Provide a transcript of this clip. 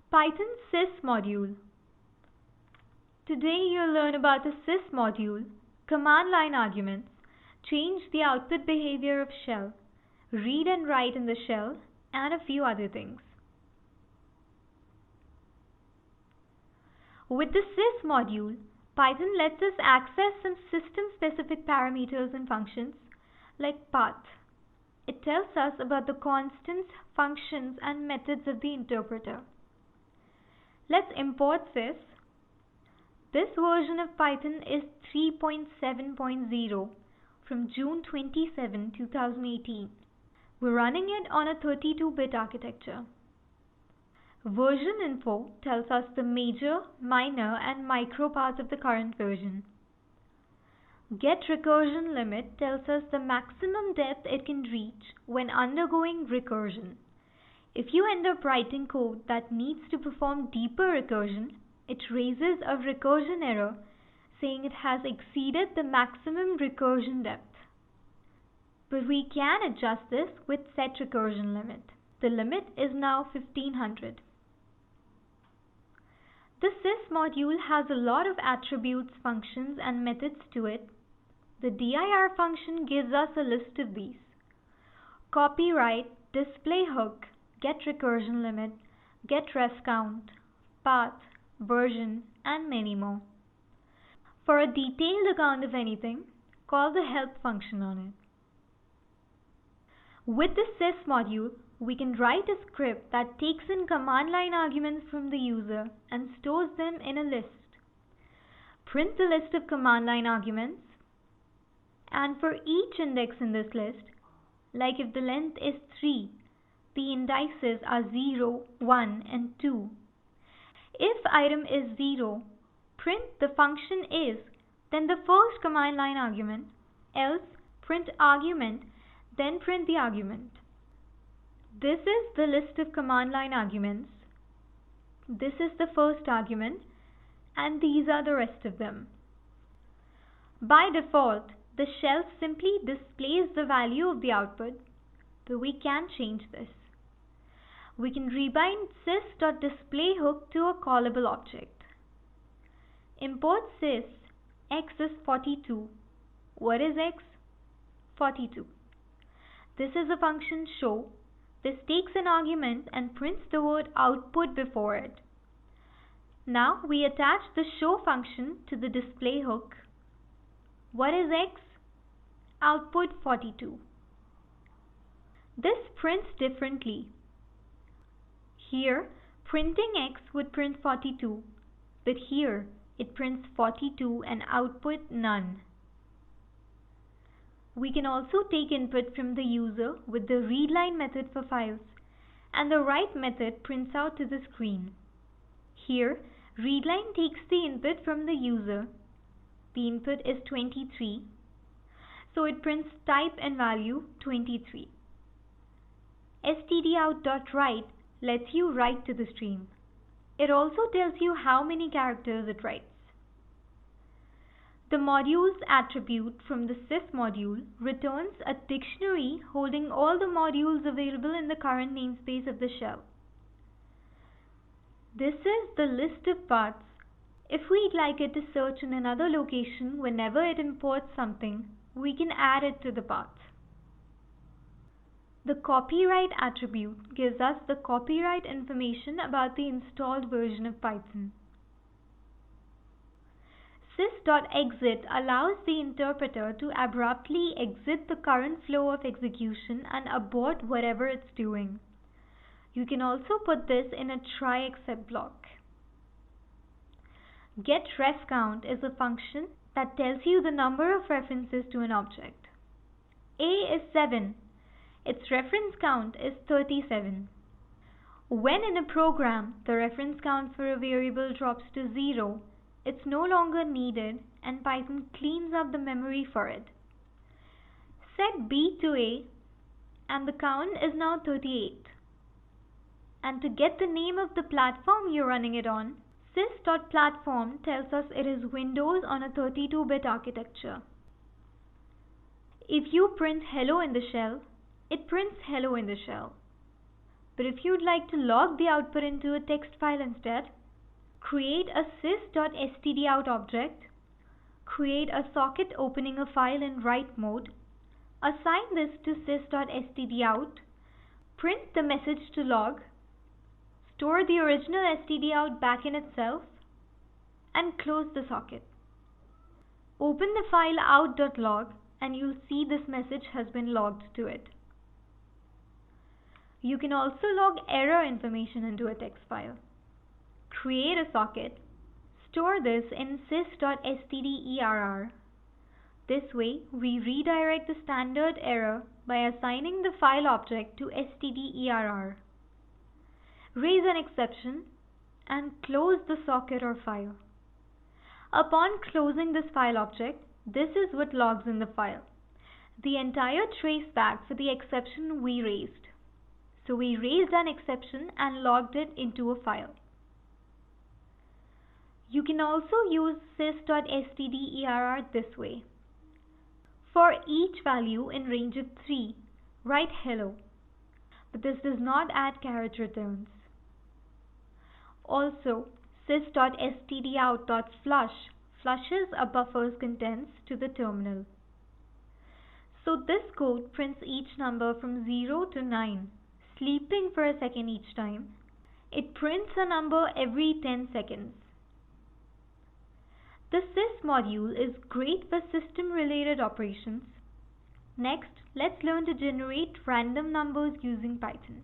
Python sys module. Today you'll learn about the sys module, command line arguments, change the output behavior of shell, read and write in the shell, and a few other things. With the sys module, Python lets us access some system-specific parameters and functions like path. It tells us about the constants, functions, and methods of the interpreter. Let's import sys. This version of Python is 3.7.0 from June 27, 2018. We're running it on a 32-bit architecture. Version info tells us the major, minor, and micro parts of the current version. Get recursion limit tells us the maximum depth it can reach when undergoing recursion. If you end up writing code that needs to perform deeper recursion, it raises a recursion error saying it has exceeded the maximum recursion depth. But we can adjust this with set recursion limit. The limit is now 1500. The sys module has a lot of attributes, functions, and methods to it. The dir function gives us a list of these: copyWrite, display hook, get recursion limit, get ref count, path, version, and many more. For a detailed account of anything, call the help function on it. With the sys module, we can write a script that takes in command line arguments from the user and stores them in a list. Print the list of command line arguments, and for each index in this list, like if the length is 3, the indices are 0, 1, and 2. If item is 0, print the function is, then the first command line argument, else print argument, then print the argument. This is the list of command line arguments. This is the first argument, and these are the rest of them. By default, the shell simply displays the value of the output, but we can change this. We can rebind sys.displayHook to a callable object. Import sys. X is 42. What is x? 42. This is a function show. This takes an argument and prints the word output before it. Now we attach the show function to the display hook. What is x? Output 42. This prints differently. Here, printing x would print 42, but here it prints 42 and output none. We can also take input from the user with the readLine method for files, and the write method prints out to the screen. Here, readLine takes the input from the user. The input is 23, so it prints type and value 23. stdout.write lets you write to the stream. It also tells you how many characters it writes. The modules attribute from the sys module returns a dictionary holding all the modules available in the current namespace of the shell. This is the list of paths. If we'd like it to search in another location whenever it imports something, we can add it to the path. The copyWrite attribute gives us the copyright information about the installed version of Python. Sys.exit allows the interpreter to abruptly exit the current flow of execution and abort whatever it's doing. You can also put this in a try except block. GetRefCount is a function that tells you the number of references to an object. A is 7. Its reference count is 37. When in a program the reference count for a variable drops to 0, it's no longer needed and Python cleans up the memory for it. Set B to A and the count is now 38. And to get the name of the platform you're running it on, sys.platform tells us it is Windows on a 32-bit architecture. If you print hello in the shell, it prints hello in the shell. But if you'd like to log the output into a text file instead, create a sys.stdout object, create a socket opening a file in write mode, assign this to sys.stdout, print the message to log, store the original stdout back in itself, and close the socket. Open the file out.log and you'll see this message has been logged to it. You can also log error information into a text file. Create a socket, store this in sys.stderr. This way, we redirect the standard error by assigning the file object to stderr. Raise an exception and close the socket or file. Upon closing this file object, this is what logs in the file: the entire traceback for the exception we raised. So we raised an exception and logged it into a file. You can also use sys.stderr this way. For each value in range of 3, write hello, but this does not add character returns. Also, sys.stdout.flush flushes a buffer's contents to the terminal. So this code prints each number from 0 to 9, sleeping for a second each time. It prints a number every 10 seconds. The sys module is great for system-related operations. Next, let's learn to generate random numbers using Python.